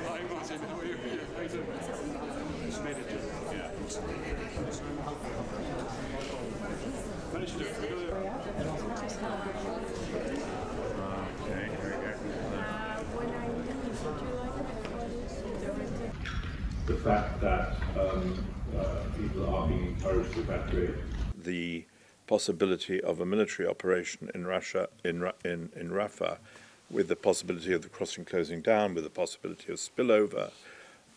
Hi Martin, how are you? How you doing? Just made it. Yeah. Managed to do it. Okay, very good. The fact that people are being encouraged to evacuate. The possibility of a military operation in Russia, in Rafah, with the possibility of the crossing closing down, with the possibility of spillover,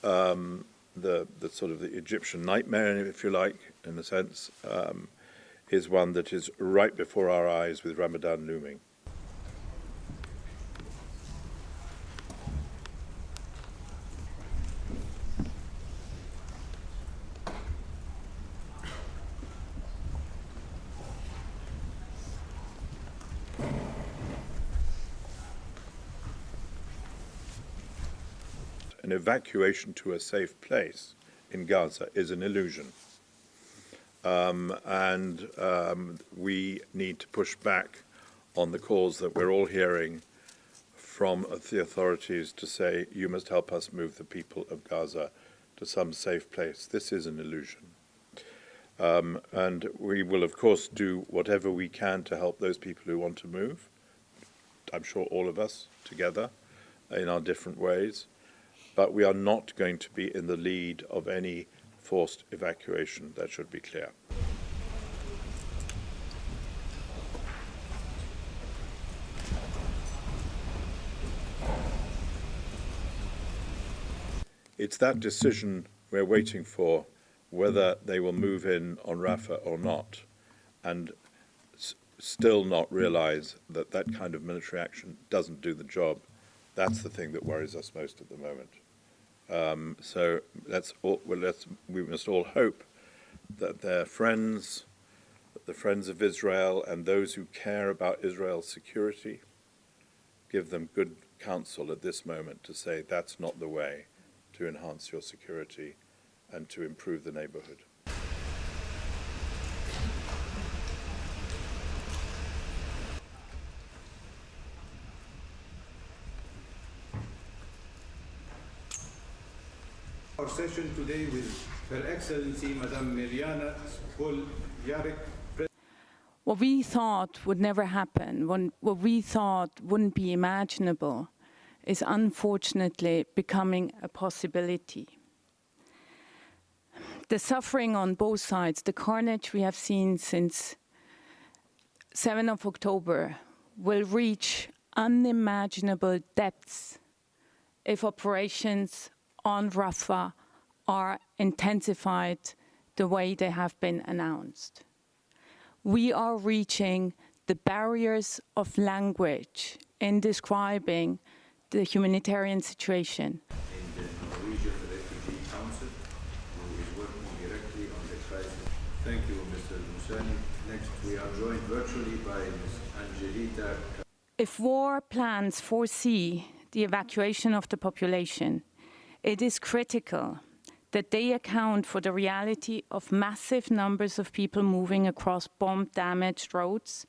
the sort of the Egyptian nightmare, if you like, in a sense, is one that is right before our eyes with Ramadan looming. An evacuation to a safe place in Gaza is an illusion. We need to push back on the calls that we're all hearing from the authorities to say, you must help us move the people of Gaza to some safe place. This is an illusion. And we will, of course, do whatever we can to help those people who want to move. I'm sure all of us together in our different ways. But we are not going to be in the lead of any forced evacuation. That should be clear. It's that decision we're waiting for, whether they will move in on Rafah or not, and still not realize that that kind of military action doesn't do the job. That's the thing that worries us most at the moment. So we must all hope that their friends, the friends of Israel, and those who care about Israel's security, give them good counsel at this moment to say that's not the way to enhance your security and to improve the neighborhood. Our session today with Her Excellency Madame Mirjana Spoljaric. What we thought would never happen, what we thought wouldn't be imaginable, is unfortunately becoming a possibility. The suffering on both sides, the carnage we have seen since 7th of October, will reach unimaginable depths if operations on Rafah are intensified the way they have been announced. We are reaching the barriers of language in describing the humanitarian situation. In the Norwegian Refugee Council, who is working directly on the crisis. Thank you, Mr. Moussani. Next, we are joined virtually by Ms. Angelita. If war plans foresee the evacuation of the population, it is critical that they account for the reality of massive numbers of people moving across bomb-damaged roads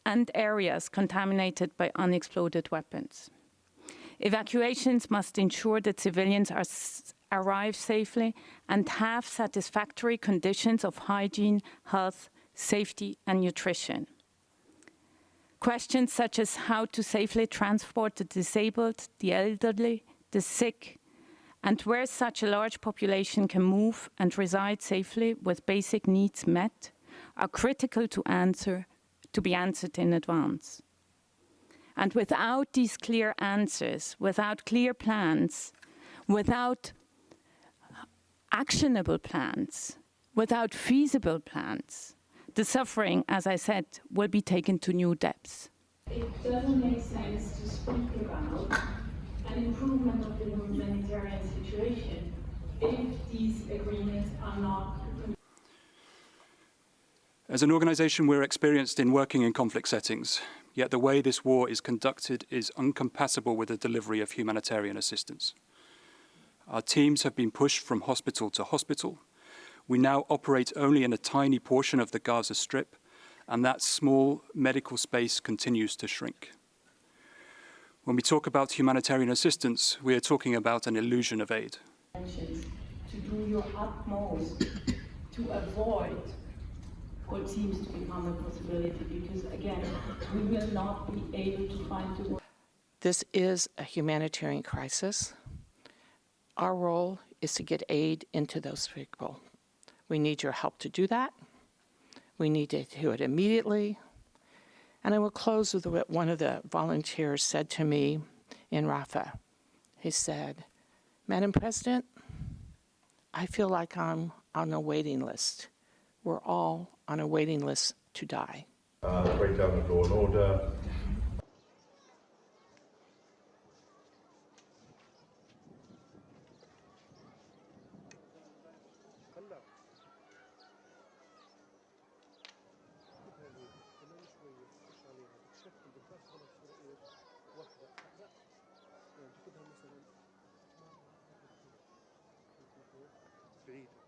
and areas contaminated by unexploded weapons. Evacuations must ensure that civilians arrive safely and have satisfactory conditions of hygiene, health, safety, and nutrition. Questions such as how to safely transport the disabled, the elderly, the sick, and where such a large population can move and reside safely with basic needs met are critical to be answered in advance. And without these clear answers, without clear plans, without actionable plans, without feasible plans, the suffering, as I said, will be taken to new depths. It doesn't make sense to speak about an improvement of the humanitarian situation if these agreements are not. As an organisation, we're experienced in working in conflict settings, yet the way this war is conducted is incompatible with the delivery of humanitarian assistance. Our teams have been pushed from hospital to hospital. We now operate only in a tiny portion of the Gaza Strip, and that small medical space continues to shrink. When we talk about humanitarian assistance, we are talking about an illusion of aid. To do your utmost to avoid what seems to become a possibility, because again, we will not be able to find the. This is a humanitarian crisis. Our role is to get aid into those people. We need your help to do that. We need to do it immediately. And I will close with what one of the volunteers said to me in Rafah. He said, "Madam President, I feel like I'm on a waiting list. We're all on a waiting list to die." Breakdown of law and order. بعيد